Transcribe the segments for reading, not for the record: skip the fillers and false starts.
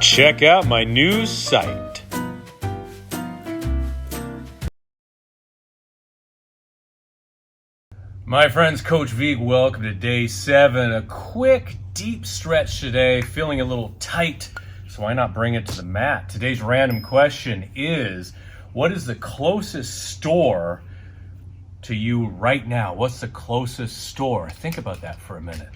Check out my new site. My friends, Coach Vigue, welcome to day 7. A quick, deep stretch today, feeling a little tight, so why not bring it to the mat? Today's random question is, what is the closest store to you right now? What's the closest store? Think about that for a minute.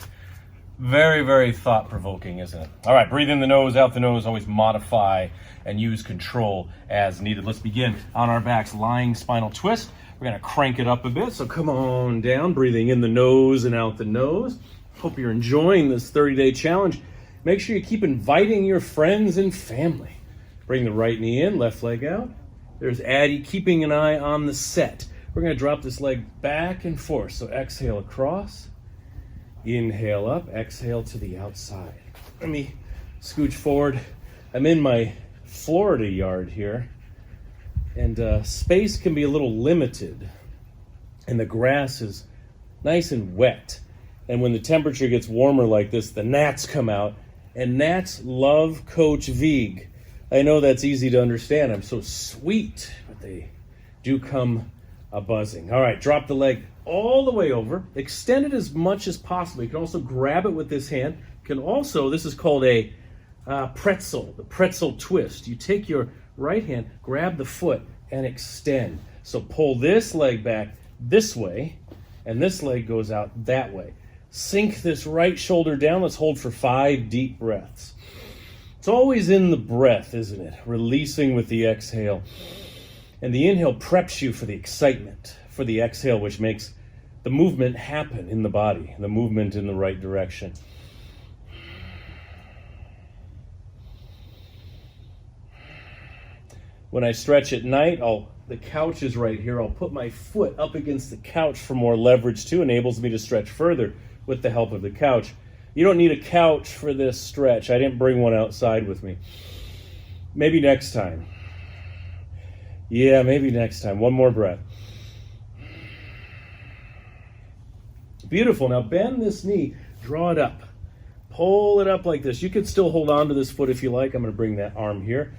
Very, very thought-provoking, isn't it? All right, breathe in the nose, out the nose, always modify and use control as needed. Let's begin on our backs, lying spinal twist. We're gonna crank it up a bit, so come on down, breathing in the nose and out the nose. Hope you're enjoying this 30-day challenge. Make sure you keep inviting your friends and family. Bring the right knee in, left leg out. There's Addie keeping an eye on the set. We're gonna drop this leg back and forth, so exhale across. Inhale up, exhale to the outside. Let me scooch forward. I'm in my Florida yard here, and space can be a little limited, and the grass is nice and wet. And when the temperature gets warmer like this, the gnats come out, and gnats love Coach Vigue. I know that's easy to understand. I'm so sweet, but they do come a-buzzing. All right, drop the leg all the way over, extend it as much as possible. You can also grab it with this hand. You can also, this is called a pretzel, the pretzel twist. You take your right hand, grab the foot, and extend. So pull this leg back this way, and this leg goes out that way. Sink this right shoulder down. Let's hold for 5 deep breaths. It's always in the breath, isn't it? Releasing with the exhale. And the inhale preps you for the excitement, for the exhale, which makes the movement happen in the body, the movement in the right direction. When I stretch at night, the couch is right here. I'll put my foot up against the couch for more leverage too, enables me to stretch further with the help of the couch. You don't need a couch for this stretch. I didn't bring one outside with me. Maybe next time. Yeah, maybe next time. One more breath. Beautiful. Now bend this knee, draw it up. Pull it up like this. You could still hold on to this foot if you like. I'm going to bring that arm here.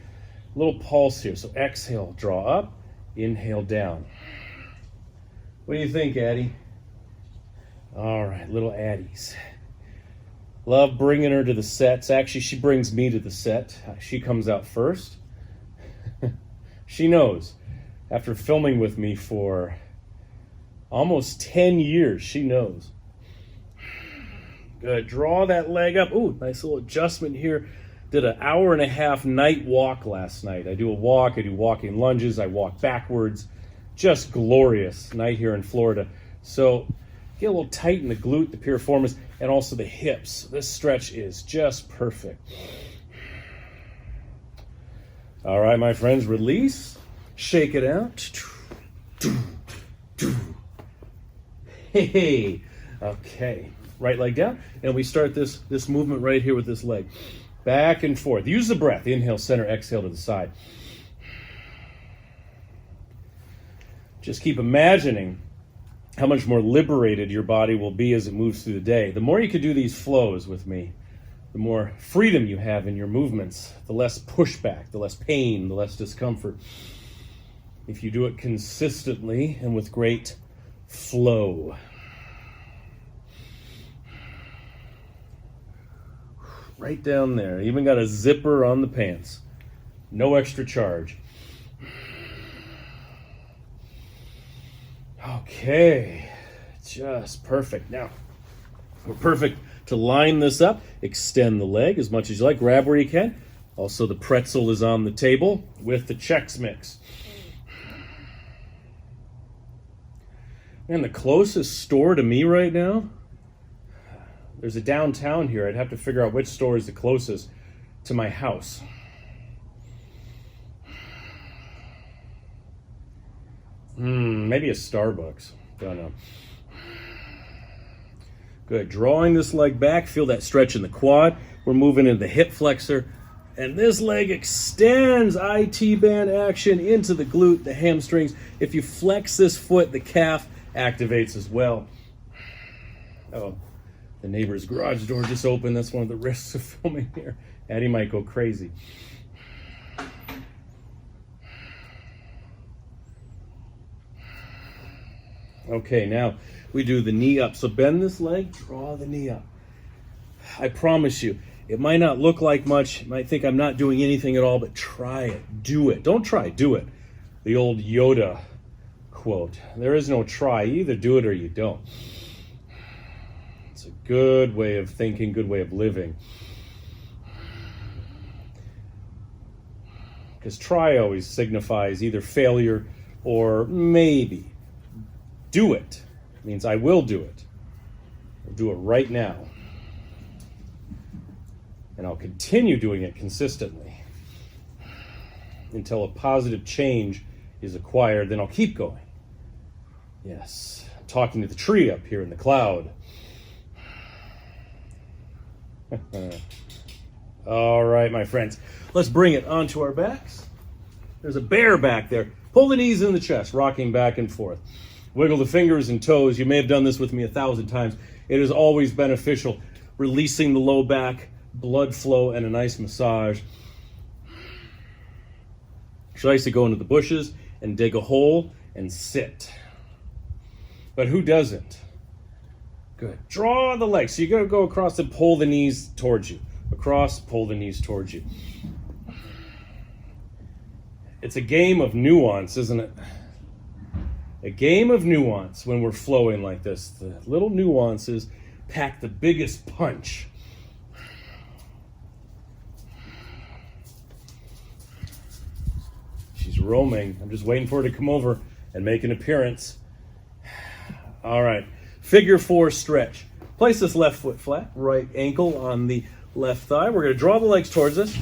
A little pulse here. So exhale, draw up, inhale down. What do you think, Addie? All right, little Addies. Love bringing her to the sets. Actually, she brings me to the set. She comes out first. She knows. After filming with me for almost 10 years, she knows. Good. Draw that leg up. Ooh, nice little adjustment here. Did an 1.5-hour night walk last night. I do a walk. I do walking lunges. I walk backwards. Just glorious night here in Florida. So get a little tight in the glute, the piriformis, and also the hips. This stretch is just perfect. All right, my friends, release. Shake it out. Hey, okay. Right leg down, and we start this movement right here with this leg. Back and forth. Use the breath. Inhale, center, exhale to the side. Just keep imagining how much more liberated your body will be as it moves through the day. The more you can do these flows with me, the more freedom you have in your movements, the less pushback, the less pain, the less discomfort. If you do it consistently and with great flow. Right down there. Even got a zipper on the pants. No extra charge. Okay. Just perfect. Now, we're perfect to line this up. Extend the leg as much as you like. Grab where you can. Also, the pretzel is on the table with the Chex Mix. And the closest store to me right now, there's a downtown here. I'd have to figure out which store is the closest to my house. Maybe a Starbucks. Don't know. Good. Drawing this leg back. Feel that stretch in the quad. We're moving into the hip flexor. And this leg extends IT band action into the glute, the hamstrings. If you flex this foot, the calf activates as well. Oh, the neighbor's garage door just opened. That's one of the risks of filming here Addie might go crazy. Okay, now we do the knee up. So bend this leg, draw the knee up. I promise you, it might not look like much. You might think I'm not doing anything at all, but try it. Do it. Don't try, do it. The old Yoda quote. There is no try. You either do it or you don't. It's a good way of thinking, good way of living. Because try always signifies either failure or maybe. Do it means I will do it. I'll do it right now. And I'll continue doing it consistently until a positive change is acquired. Then I'll keep going. Yes, I'm talking to the tree up here in the cloud. All right, my friends, let's bring it onto our backs. There's a bear back there. Pull the knees in the chest, rocking back and forth. Wiggle the fingers and toes. You may have done this with me 1,000 times. It is always beneficial. Releasing the low back, blood flow, and a nice massage. So I used to go into the bushes and dig a hole and sit. But who doesn't? Good. Draw the legs. So you got to go across and pull the knees towards you. Across, pull the knees towards you. It's a game of nuance, isn't it? A game of nuance when we're flowing like this. The little nuances pack the biggest punch. She's roaming. I'm just waiting for her to come over and make an appearance. All right. Figure 4 stretch. Place this left foot flat, right ankle on the left thigh. We're going to draw the legs towards us.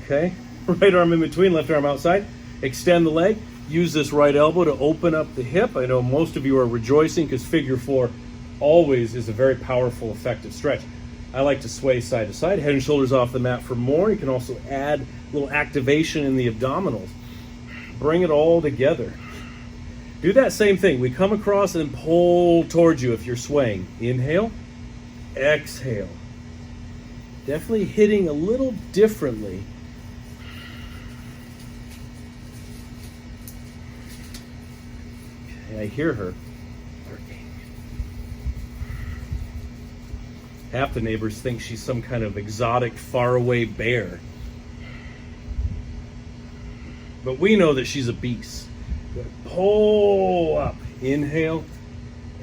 Okay. Right arm in between, left arm outside. Extend the leg. Use this right elbow to open up the hip. I know most of you are rejoicing because figure 4 always is a very powerful, effective stretch. I like to sway side to side, head and shoulders off the mat for more. You can also add a little activation in the abdominals. Bring it all together. Do that same thing. We come across and pull towards you if you're swaying. Inhale, exhale. Definitely hitting a little differently. Okay, I hear her. Half the neighbors think she's some kind of exotic, faraway bear. But we know that she's a beast. Pull up. Inhale,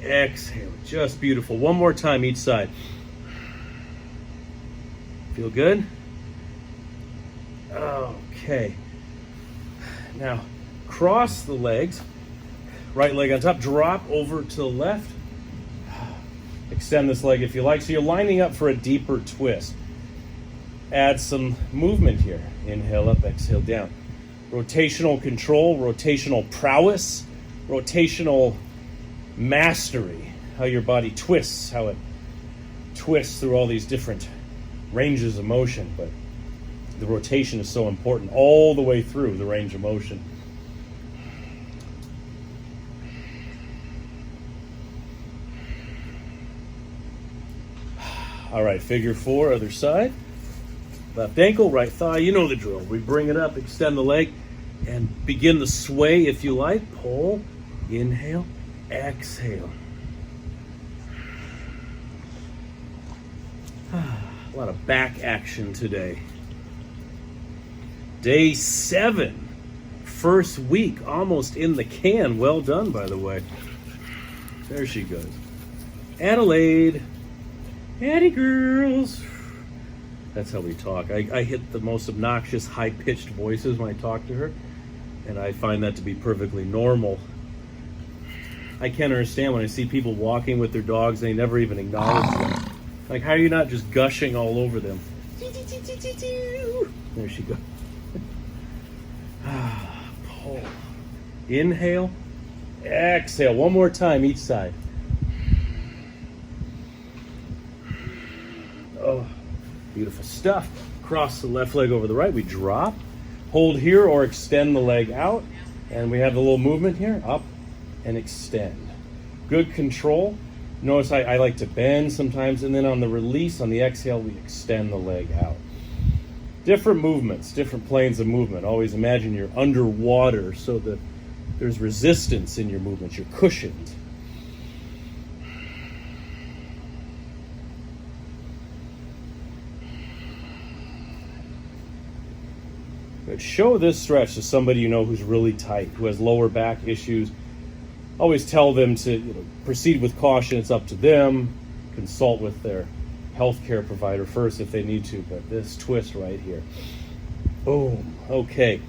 exhale. Just beautiful. One more time each side. Feel good? Okay. Now, cross the legs. Right leg on top. Drop over to the left. Extend this leg if you like. So you're lining up for a deeper twist. Add some movement here. Inhale up, exhale down. Rotational control, rotational prowess, rotational mastery. How your body twists, how it twists through all these different ranges of motion. But the rotation is so important all the way through the range of motion. All right, figure 4, other side. Left ankle, right thigh, you know the drill. We bring it up, extend the leg, and begin the sway if you like. Pull, inhale, exhale. A lot of back action today. Day 7, first week, almost in the can. Well done, by the way. There she goes. Adelaide. Addie girls. That's how we talk. I hit the most obnoxious, high-pitched voices when I talk to her, and I find that to be perfectly normal. I can't understand when I see people walking with their dogs and they never even acknowledge them. Like, how are you not just gushing all over them? There she goes. Pull. Inhale, exhale. One more time each side. Oh, beautiful stuff. Cross the left leg over the right. We drop. Hold here or extend the leg out. And we have the little movement here. Up and extend. Good control. Notice I like to bend sometimes, and then on the release, on the exhale, we extend the leg out. Different movements, different planes of movement. Always imagine you're underwater so that there's resistance in your movements. You're cushioned. But show this stretch to somebody you know who's really tight, who has lower back issues. Always tell them to proceed with caution. It's up to them. Consult with their healthcare provider first if they need to. But this twist right here. Boom. Okay.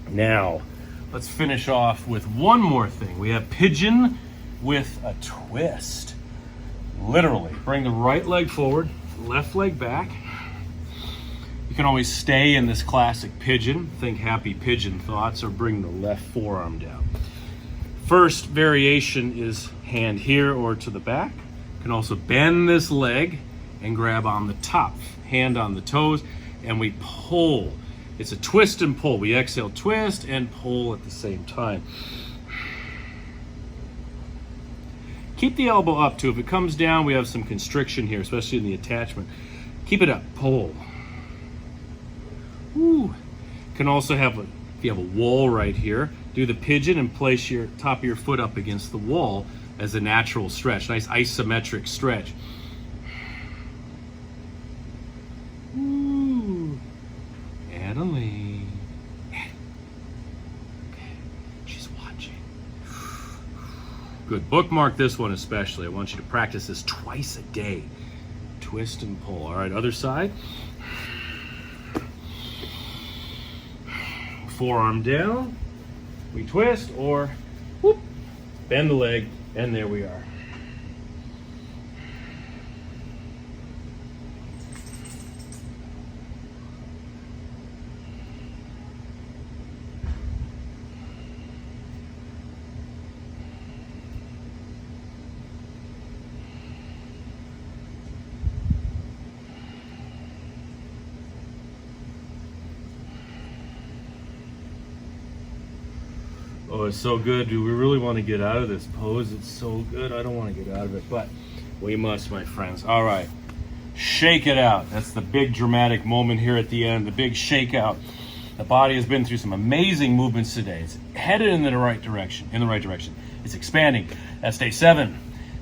Now, let's finish off with one more thing. We have pigeon with a twist. Literally, bring the right leg forward, left leg back. You can always stay in this classic pigeon. Think happy pigeon thoughts, or bring the left forearm down. First variation is hand here or to the back. You can also bend this leg and grab on the top, hand on the toes, and we pull. It's a twist and pull. We exhale, twist and pull at the same time. Keep the elbow up too. If it comes down, we have some constriction here, especially in the attachment. Keep it up, pull. Woo. Can also have, if you have a wall right here, do the pigeon and place your top of your foot up against the wall as a natural stretch. Nice isometric stretch. Woo. Adeline. Okay. She's watching. Good. Bookmark this one especially. I want you to practice this twice a day. Twist and pull. All right, other side. Forearm down, we twist, or whoop, bend the leg, and there we are. Oh, it's so good. Do we really want to get out of this pose? It's so good. I don't want to get out of it, but we must, my friends. All right. Shake it out. That's the big dramatic moment here at the end, the big shake out. The body has been through some amazing movements today. It's headed in the right direction, It's expanding. That's day 7.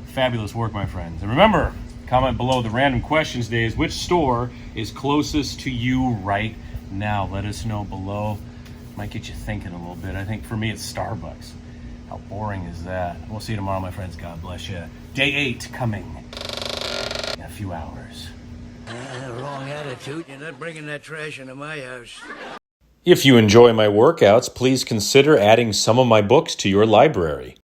Fabulous work, my friends. And remember, comment below the random questions today is which store is closest to you right now. Let us know below. Might get you thinking a little bit. I think for me it's Starbucks. How boring is that? We'll see you tomorrow, my friends. God bless you. Day 8 coming in a few hours. Wrong attitude. You're not bringing that trash into my house. If you enjoy my workouts, please consider adding some of my books to your library.